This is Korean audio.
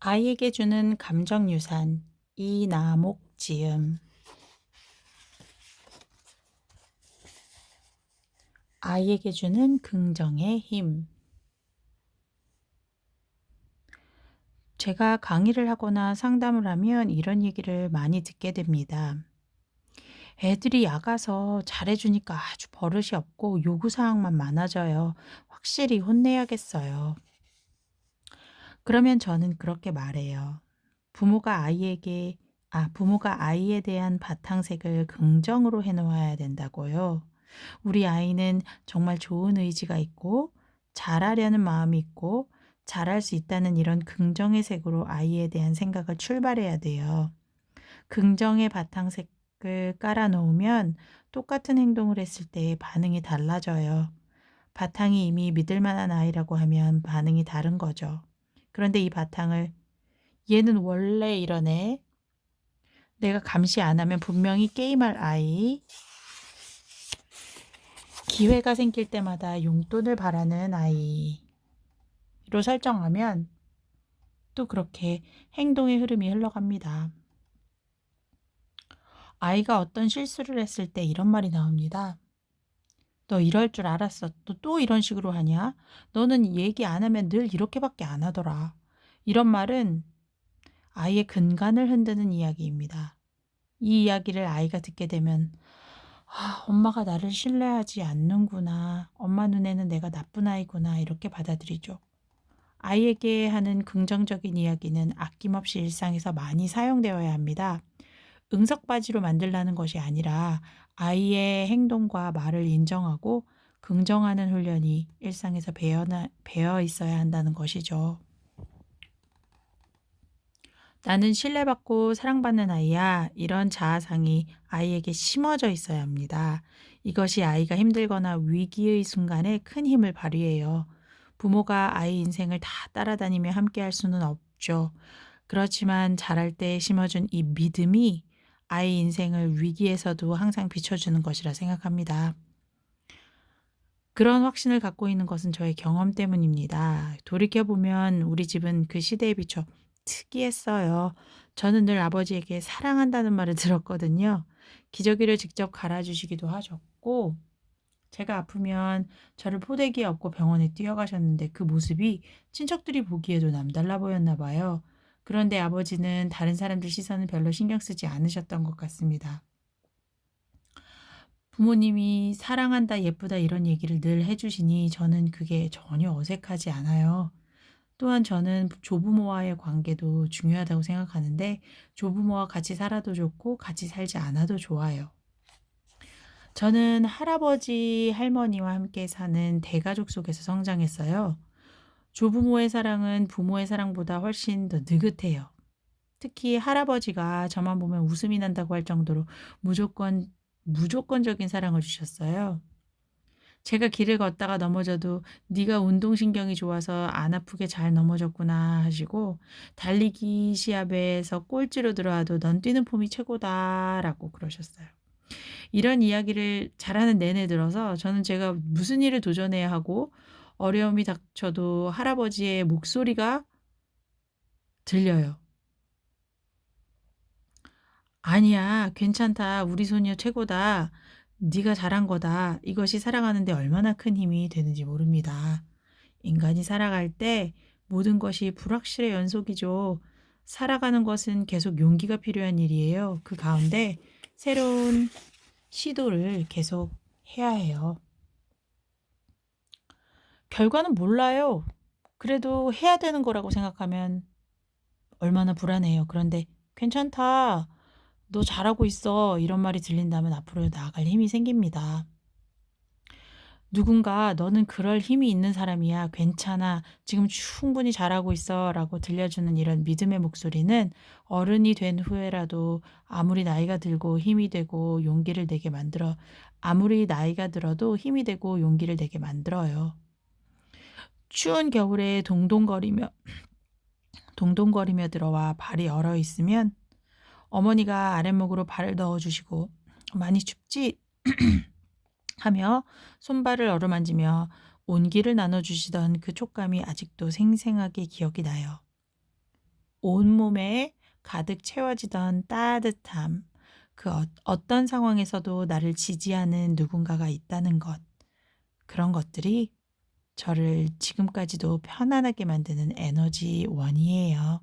아이에게 주는 감정유산 이나목지음. 아이에게 주는 긍정의 힘. 제가 강의를 하거나 상담을 하면 이런 얘기를 많이 듣게 됩니다. 애들이 약아서 잘해주니까 아주 버릇이 없고 요구사항만 많아져요. 확실히 혼내야겠어요. 그러면 저는 그렇게 말해요. 부모가 아이에 대한 바탕색을 긍정으로 해놓아야 된다고요. 우리 아이는 정말 좋은 의지가 있고 잘하려는 마음이 있고 잘할 수 있다는 이런 긍정의 색으로 아이에 대한 생각을 출발해야 돼요. 긍정의 바탕색을 깔아 놓으면 똑같은 행동을 했을 때 반응이 달라져요. 바탕이 이미 믿을 만한 아이라고 하면 반응이 다른 거죠. 그런데 이 바탕을 얘는 원래 이러네. 내가 감시 안 하면 분명히 게임할 아이. 기회가 생길 때마다 용돈을 바라는 아이로 설정하면 또 그렇게 행동의 흐름이 흘러갑니다. 아이가 어떤 실수를 했을 때 이런 말이 나옵니다. 너 이럴 줄 알았어. 너 또 이런 식으로 하냐? 너는 얘기 안 하면 늘 이렇게밖에 안 하더라. 이런 말은 아이의 근간을 흔드는 이야기입니다. 이 이야기를 아이가 듣게 되면 엄마가 나를 신뢰하지 않는구나. 엄마 눈에는 내가 나쁜 아이구나. 이렇게 받아들이죠. 아이에게 하는 긍정적인 이야기는 아낌없이 일상에서 많이 사용되어야 합니다. 응석바지로 만들라는 것이 아니라 아이의 행동과 말을 인정하고 긍정하는 훈련이 일상에서 배어 있어야 한다는 것이죠. 나는 신뢰받고 사랑받는 아이야. 이런 자아상이 아이에게 심어져 있어야 합니다. 이것이 아이가 힘들거나 위기의 순간에 큰 힘을 발휘해요. 부모가 아이 인생을 다 따라다니며 함께 할 수는 없죠. 그렇지만 자랄 때 심어준 이 믿음이 아이 인생을 위기에서도 항상 비춰주는 것이라 생각합니다. 그런 확신을 갖고 있는 것은 저의 경험 때문입니다. 돌이켜보면 우리 집은 그 시대에 비춰 특이했어요. 저는 늘 아버지에게 사랑한다는 말을 들었거든요. 기저귀를 직접 갈아주시기도 하셨고, 제가 아프면 저를 포대기에 업고 병원에 뛰어가셨는데 그 모습이 친척들이 보기에도 남달라 보였나 봐요. 그런데 아버지는 다른 사람들 시선을 별로 신경 쓰지 않으셨던 것 같습니다. 부모님이 사랑한다, 예쁘다 이런 얘기를 늘 해주시니 저는 그게 전혀 어색하지 않아요. 또한 저는 조부모와의 관계도 중요하다고 생각하는데 조부모와 같이 살아도 좋고 같이 살지 않아도 좋아요. 저는 할아버지, 할머니와 함께 사는 대가족 속에서 성장했어요. 조부모의 사랑은 부모의 사랑보다 훨씬 더 느긋해요. 특히 할아버지가 저만 보면 웃음이 난다고 할 정도로 무조건적인 사랑을 주셨어요. 제가 길을 걷다가 넘어져도 네가 운동신경이 좋아서 안 아프게 잘 넘어졌구나 하시고 달리기 시합에서 꼴찌로 들어와도 넌 뛰는 폼이 최고다라고 그러셨어요. 이런 이야기를 잘하는 내내 들어서 저는 제가 무슨 일을 도전해야 하고 어려움이 닥쳐도 할아버지의 목소리가 들려요. "아니야. 괜찮다. 우리 소녀 최고다. 네가 잘한 거다." 이것이 살아가는 데 얼마나 큰 힘이 되는지 모릅니다. 인간이 살아갈 때 모든 것이 불확실의 연속이죠. 살아가는 것은 계속 용기가 필요한 일이에요. 그 가운데 새로운 시도를 계속 해야 해요. 결과는 몰라요. 그래도 해야 되는 거라고 생각하면 얼마나 불안해요. 그런데 "괜찮다. 너 잘하고 있어." 이런 말이 들린다면 앞으로 나아갈 힘이 생깁니다. 누군가 "너는 그럴 힘이 있는 사람이야. 괜찮아. 지금 충분히 잘하고 있어." 라고 들려주는 이런 믿음의 목소리는 어른이 된 후에라도 아무리 나이가 들어도 힘이 되고 용기를 내게 만들어요. 추운 겨울에 동동거리며 들어와 발이 얼어 있으면 어머니가 아랫목으로 발을 넣어 주시고 "많이 춥지?" 하며 손발을 어루만지며 온기를 나눠 주시던 그 촉감이 아직도 생생하게 기억이 나요. 온몸에 가득 채워지던 따뜻함, 그 어떤 상황에서도 나를 지지하는 누군가가 있다는 것, 그런 것들이 저를 지금까지도 편안하게 만드는 에너지원이에요.